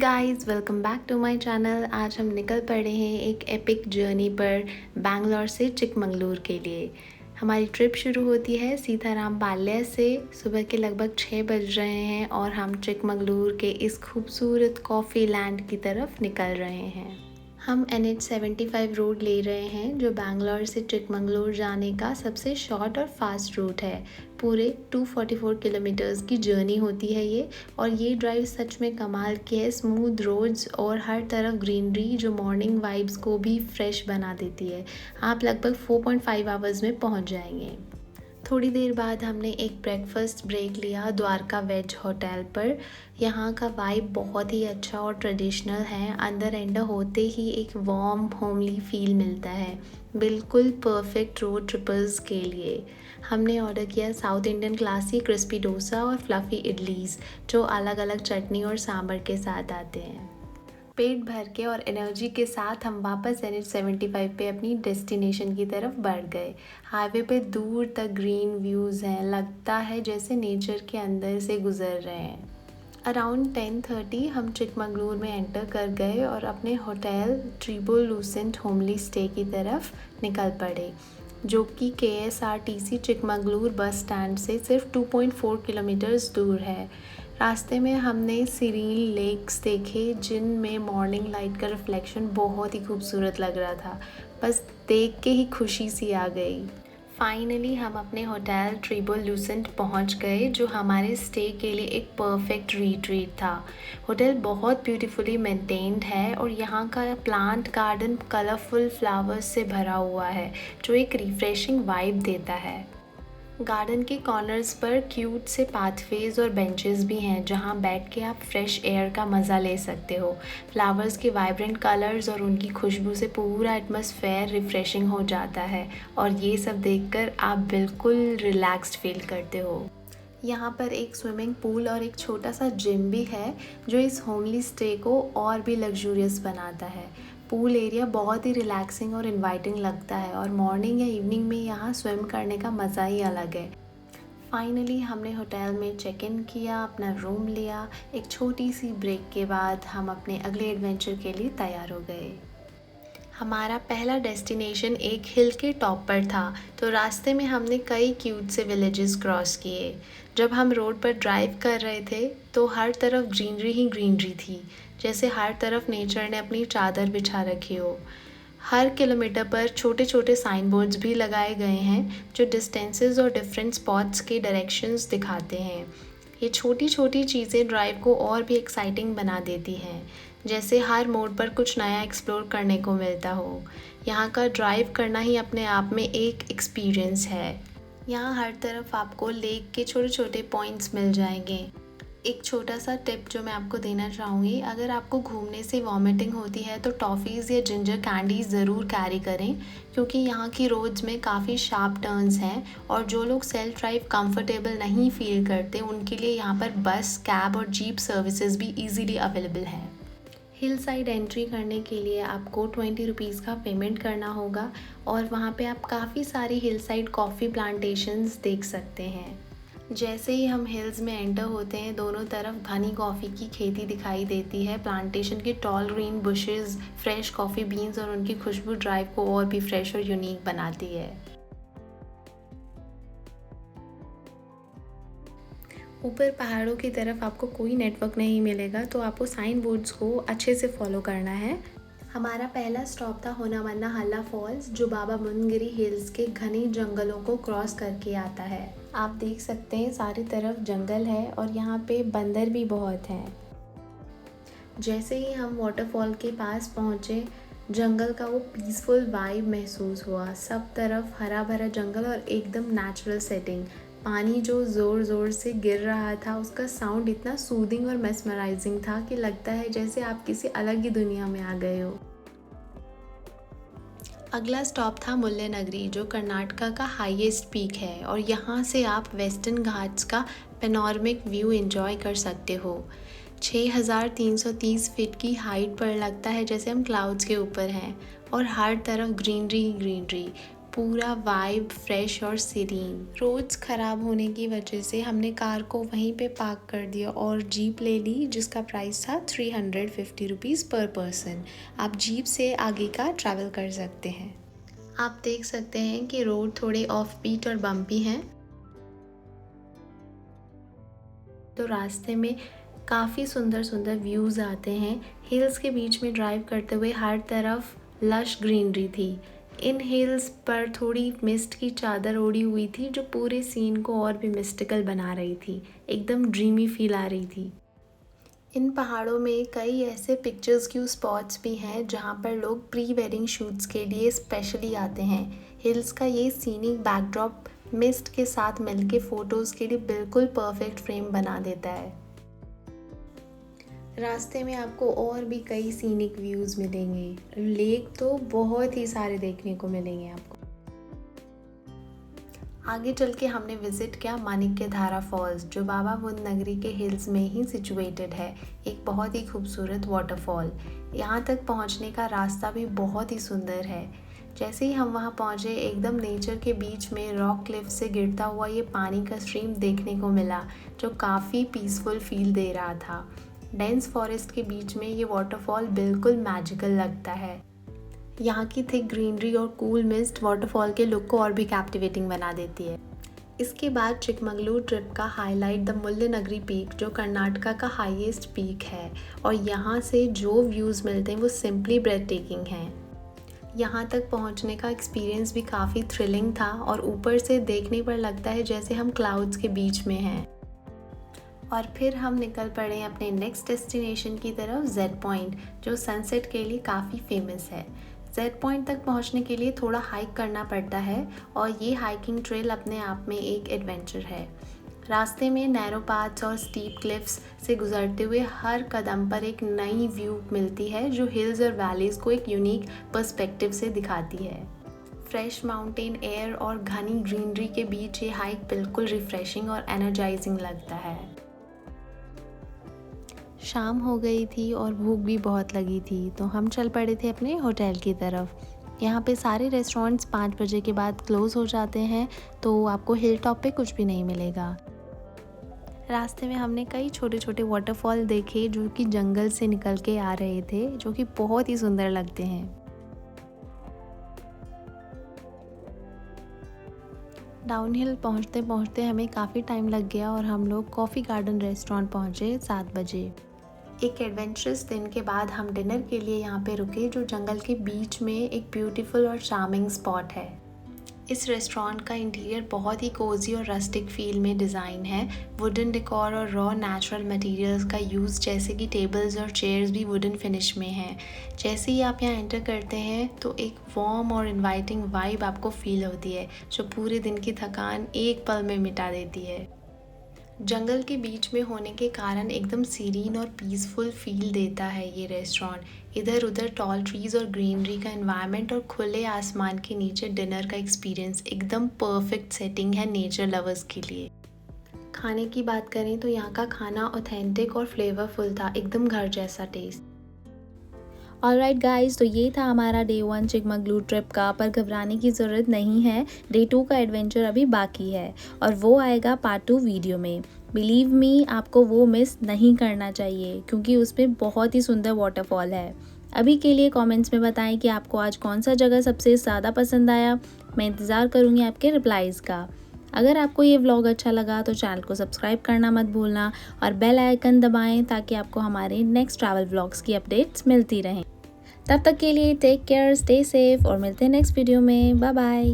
Guys, welcome back to my channel. आज हम निकल पड़े हैं एक एपिक जर्नी पर बैंगलोर से चिकमंगलूर के लिए। हमारी ट्रिप शुरू होती है सीताराम पाल्य से। सुबह के लगभग 6 बज रहे हैं और हम चिकमंगलूर के इस खूबसूरत कॉफ़ी लैंड की तरफ निकल रहे हैं। हम NH75 रोड ले रहे हैं जो बैंगलोर से चिकमंगलूर जाने का सबसे शॉर्ट और फास्ट रूट है। पूरे 244 किलोमीटर्स की जर्नी होती है ये, और ये ड्राइव सच में कमाल की है। स्मूथ रोड्स और हर तरफ ग्रीनरी जो मॉर्निंग वाइब्स को भी फ्रेश बना देती है। आप लगभग 4.5 आवर्स में पहुंच जाएंगे। थोड़ी देर बाद हमने एक ब्रेकफास्ट ब्रेक लिया द्वारका वेज होटल पर। यहाँ का वाइब बहुत ही अच्छा और ट्रेडिशनल है। अंदर एंटर होते ही एक वार्म होमली फील मिलता है, बिल्कुल परफेक्ट रोड ट्रिपर्स के लिए। हमने ऑर्डर किया south Indian classy crispy dosa और फ्लफ़ी इडलीज जो अलग अलग चटनी और सांभर के साथ आते हैं। पेट भर के और एनर्जी के साथ हम वापस NH75 पे अपनी डेस्टिनेशन की तरफ बढ़ गए। हाईवे पे दूर तक ग्रीन व्यूज़ हैं, लगता है जैसे नेचर के अंदर से गुजर रहे हैं। अराउंड 10:30 हम चिकमंगलूर में एंटर कर गए और अपने होटल ट्रिबल लूसेंट होमली स्टे की तरफ निकल पड़े, जो कि KSRTC चिकमंगलूर बस स्टैंड से सिर्फ 2.4 किलोमीटर्स दूर है। रास्ते में हमने सीरीन लेक्स देखे जिनमें मॉर्निंग लाइट का रिफ्लेक्शन बहुत ही खूबसूरत लग रहा था। बस देख के ही खुशी सी आ गई। फाइनली हम अपने होटल ट्रिबल लूसेंट पहुंच गए जो हमारे स्टे के लिए एक परफेक्ट रिट्रीट था। होटल बहुत ब्यूटीफुली मेंटेन्ड है और यहाँ का प्लांट गार्डन कलरफुल फ्लावर्स से भरा हुआ है जो एक रिफ्रेशिंग वाइब देता है। गार्डन के कॉर्नर्स पर क्यूट से पाथवेज और बेंचेस भी हैं जहां बैठ के आप फ्रेश एयर का मज़ा ले सकते हो। फ्लावर्स के वाइब्रेंट कलर्स और उनकी खुशबू से पूरा एटमॉस्फेयर रिफ्रेशिंग हो जाता है और ये सब देखकर आप बिल्कुल रिलैक्स्ड फील करते हो। यहाँ पर एक स्विमिंग पूल और एक छोटा सा जिम भी है जो इस होमली स्टे को और भी लग्जूरियस बनाता है। पूल एरिया बहुत ही रिलैक्सिंग और इनवाइटिंग लगता है और मॉर्निंग या इवनिंग में यहाँ स्विम करने का मज़ा ही अलग है। फाइनली हमने होटल में चेक इन किया, अपना रूम लिया। एक छोटी सी ब्रेक के बाद हम अपने अगले एडवेंचर के लिए तैयार हो गए। हमारा पहला डेस्टिनेशन एक हिल के टॉप पर था, तो रास्ते में हमने कई क्यूट से विलेजेस क्रॉस किए। जब हम रोड पर ड्राइव कर रहे थे तो हर तरफ ग्रीनरी ही ग्रीनरी थी, जैसे हर तरफ नेचर ने अपनी चादर बिछा रखी हो। हर किलोमीटर पर छोटे छोटे साइन बोर्ड्स भी लगाए गए हैं जो डिस्टेंसेस और डिफरेंट स्पॉट्स के डायरेक्शंस दिखाते हैं। ये छोटी छोटी चीज़ें ड्राइव को और भी एक्साइटिंग बना देती हैं, जैसे हर मोड़ पर कुछ नया एक्सप्लोर करने को मिलता हो। यहाँ का ड्राइव करना ही अपने आप में एक एक्सपीरियंस है। यहाँ हर तरफ आपको लेक के छोटे छोटे पॉइंट्स मिल जाएंगे। एक छोटा सा टिप जो मैं आपको देना चाहूँगी, अगर आपको घूमने से वॉमिटिंग होती है तो टॉफ़ीज़ या जिंजर कैंडीज़ ज़रूर कैरी करें, क्योंकि यहाँ की रोड्स में काफ़ी शार्प टर्न्स हैं और जो लोग सेल्फ ड्राइव कंफर्टेबल नहीं फील करते उनके लिए यहाँ पर बस, कैब और जीप सर्विसेज भी ईज़िली अवेलेबल हैं। हिल साइड एंट्री करने के लिए आपको 20 रुपीज़ का पेमेंट करना होगा और वहाँ पे आप काफ़ी सारी हिल साइड कॉफ़ी प्लांटेशंस देख सकते हैं। जैसे ही हम हिल्स में एंटर होते हैं दोनों तरफ घनी कॉफ़ी की खेती दिखाई देती है। प्लांटेशन के tall green bushes, fresh coffee beans और उनकी खुशबू ड्राइव को और भी फ्रेश और यूनिक बनाती है। ऊपर पहाड़ों की तरफ आपको कोई नेटवर्क नहीं मिलेगा, तो आपको साइन बोर्ड्स को अच्छे से फॉलो करना है। हमारा पहला स्टॉप था होनावना हल्ला फॉल्स जो बाबा मुनगिरी हिल्स के घने जंगलों को क्रॉस करके आता है। आप देख सकते हैं सारी तरफ जंगल है और यहाँ पे बंदर भी बहुत हैं। जैसे ही हम वाटरफॉल के पास पहुँचे जंगल का वो पीसफुल वाइब महसूस हुआ। सब तरफ हरा भरा जंगल और एकदम नेचुरल सेटिंग। पानी जो ज़ोर ज़ोर से गिर रहा था उसका साउंड इतना सूदिंग और मेस्मराइजिंग था कि लगता है जैसे आप किसी अलग ही दुनिया में आ गए हो। अगला स्टॉप था मुल्ले नगरी जो कर्नाटका का हाईएस्ट पीक है और यहाँ से आप वेस्टर्न घाट्स का पेनोरमिक व्यू एंजॉय कर सकते हो। 6330 फीट की हाइट पर लगता है जैसे हम क्लाउड्स के ऊपर हैं और हर तरफ ग्रीनरी ही ग्रीनरी। पूरा वाइब फ्रेश और सीरीन। रोड्स ख़राब होने की वजह से हमने कार को वहीं पे पार्क कर दिया और जीप ले ली, जिसका प्राइस था 350 रुपीज़ पर पर्सन। आप जीप से आगे का ट्रैवल कर सकते हैं। आप देख सकते हैं कि रोड थोड़े ऑफ बीट और बम्पी हैं, तो रास्ते में काफ़ी सुंदर सुंदर व्यूज़ आते हैं। हिल्स के बीच में ड्राइव करते हुए हर तरफ लश ग्रीनरी थी। इन हिल्स पर थोड़ी मिस्ट की चादर ओढ़ी हुई थी, जो पूरे सीन को और भी मिस्टिकल बना रही थी। एकदम ड्रीमी फील आ रही थी। इन पहाड़ों में कई ऐसे पिक्चर्स क्यू स्पॉट्स भी हैं जहाँ पर लोग प्री वेडिंग शूट्स के लिए स्पेशली आते हैं। हिल्स का ये सीनिक बैकड्रॉप मिस्ट के साथ मिलके फ़ोटोज़ के लिए बिल्कुल परफेक्ट फ्रेम बना देता है। रास्ते में आपको और भी कई सीनिक व्यूज़ मिलेंगे। लेक तो बहुत ही सारे देखने को मिलेंगे आपको। आगे चल के हमने विज़िट किया माणिक्यधारा फॉल्स, जो बाबा बुद्ध नगरी के हिल्स में ही सिचुएटेड है। एक बहुत ही खूबसूरत वाटरफॉल। यहाँ तक पहुँचने का रास्ता भी बहुत ही सुंदर है। जैसे ही हम वहाँ पहुँचे, एकदम नेचर के बीच में रॉक क्लिफ से गिरता हुआ ये पानी का स्ट्रीम देखने को मिला, जो काफ़ी पीसफुल फील दे रहा था। डेंस फॉरेस्ट के बीच में ये वाटरफॉल बिल्कुल मैजिकल लगता है। यहाँ की थिक ग्रीनरी और कूल मिस्ट वाटरफॉल के लुक को और भी कैप्टिवेटिंग बना देती है। इसके बाद चिकमंगलूर ट्रिप का हाईलाइट द मुल्लेनगिरी पीक, जो कर्नाटका का हाईएस्ट पीक है, और यहाँ से जो व्यूज़ मिलते हैं वो सिंपली ब्रेथ टेकिंग हैं। यहाँ तक पहुँचने का एक्सपीरियंस भी काफ़ी थ्रिलिंग था, और ऊपर से देखने पर लगता है जैसे हम क्लाउड्स के बीच में हैं। और फिर हम निकल पड़े अपने नेक्स्ट डेस्टिनेशन की तरफ, जेड पॉइंट, जो सनसेट के लिए काफ़ी फेमस है। जेड पॉइंट तक पहुंचने के लिए थोड़ा हाइक करना पड़ता है, और ये हाइकिंग ट्रेल अपने आप में एक एडवेंचर है। रास्ते में नैरो पाथ्स और स्टीप क्लिफ्स से गुजरते हुए हर कदम पर एक नई व्यू मिलती है, जो हिल्स और वैलीज़ को एक यूनिक पर्सपेक्टिव से दिखाती है। फ्रेश माउंटेन एयर और घनी ग्रीनरी के बीच ये हाइक बिल्कुल रिफ्रेशिंग और एनर्जाइजिंग लगता है। शाम हो गई थी और भूख भी बहुत लगी थी, तो हम चल पड़े थे अपने होटल की तरफ। यहाँ पे सारे रेस्टोरेंट्स 5 बजे के बाद क्लोज़ हो जाते हैं, तो आपको हिल टॉप पे कुछ भी नहीं मिलेगा। रास्ते में हमने कई छोटे छोटे वाटरफॉल देखे, जो कि जंगल से निकल के आ रहे थे, जो कि बहुत ही सुंदर लगते हैं। डाउनहिल पहुँचते पहुँचते हमें काफ़ी टाइम लग गया, और हम लोग कॉफ़ी गार्डन रेस्टोरेंट पहुँचे 7 बजे। एक एडवेंचरस दिन के बाद हम डिनर के लिए यहाँ पे रुके, जो जंगल के बीच में एक ब्यूटीफुल और चार्मिंग स्पॉट है। इस रेस्टोरेंट का इंटीरियर बहुत ही कोजी और रस्टिक फील में डिज़ाइन है। वुडन डेकोर और रॉ नेचुरल मटेरियल्स का यूज़, जैसे कि टेबल्स और चेयर्स भी वुडन फिनिश में हैं। जैसे ही आप यहाँ एंटर करते हैं तो एक वार्म और इनवाइटिंग वाइब आपको फील होती है, जो पूरे दिन की थकान एक पल में मिटा देती है। जंगल के बीच में होने के कारण एकदम सीरीन और पीसफुल फील देता है ये रेस्टोरेंट। इधर उधर टॉल ट्रीज़ और ग्रीनरी का एनवायरनमेंट और खुले आसमान के नीचे डिनर का एक्सपीरियंस एकदम परफेक्ट सेटिंग है नेचर लवर्स के लिए। खाने की बात करें तो यहाँ का खाना ऑथेंटिक और फ्लेवरफुल था, एकदम घर जैसा टेस्ट। ऑलराइट गाइस, तो ये था हमारा डे 1 चिकमंगलूर ट्रिप का, पर घबराने की ज़रूरत नहीं है। डे 2 का एडवेंचर अभी बाकी है, और वो आएगा पार्ट 2 वीडियो में। बिलीव मी, आपको वो मिस नहीं करना चाहिए, क्योंकि उसमें बहुत ही सुंदर वाटरफॉल है। अभी के लिए कमेंट्स में बताएं कि आपको आज कौन सा जगह सबसे ज़्यादा पसंद आया। मैं इंतज़ार करूँगी आपके रिप्लाइज़ का। अगर आपको ये व्लॉग अच्छा लगा तो चैनल को सब्सक्राइब करना मत भूलना, और बेल आइकन दबाएं, ताकि आपको हमारे नेक्स्ट ट्रैवल व्लॉग्स की अपडेट्स मिलती रहें। तब तक के लिए टेक केयर, स्टे सेफ, और मिलते हैं नेक्स्ट वीडियो में। Bye bye.